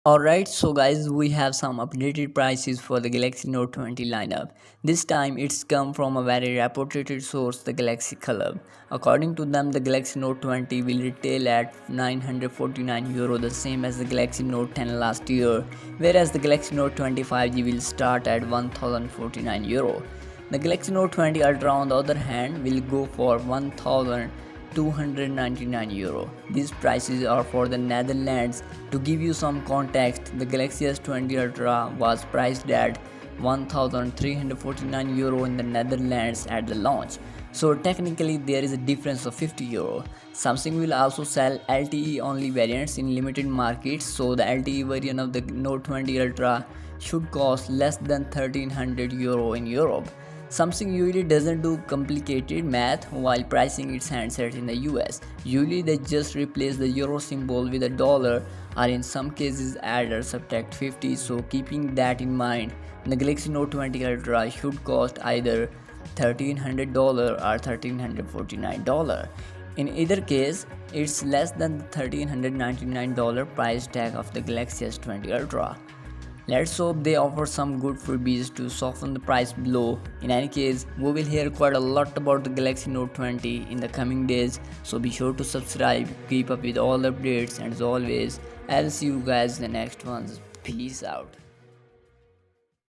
Alright, so guys, we have some updated prices for the Galaxy Note 20 lineup. This time it's come from a very reputed source, the Galaxy Club. According to them, the Galaxy Note 20 will retail at €949, the same as the Galaxy Note 10 last year, whereas the Galaxy Note 20 5G will start at €1049. The Galaxy Note 20 Ultra, on the other hand, will go for €1,299. These prices are for the Netherlands. To give you some context, the Galaxy S20 Ultra was priced at €1,349 in the Netherlands at the launch. So technically there is a difference of €50. Samsung will also sell LTE only variants in limited markets, so the LTE version of the Note 20 Ultra should cost less than €1,300 in Europe. Samsung usually doesn't do complicated math while pricing its handsets in the US. Usually they just replace the euro symbol with a dollar, or in some cases add or subtract 50, so keeping that in mind, the Galaxy Note 20 Ultra should cost either $1,300 or $1,349. In either case, it's less than the $1,399 price tag of the Galaxy S20 Ultra. Let's hope they offer some good freebies to soften the price below. In any case, we will hear quite a lot about the Galaxy Note 20 in the coming days, so be sure to subscribe, keep up with all updates, and as always, I'll see you guys in the next ones. Peace out.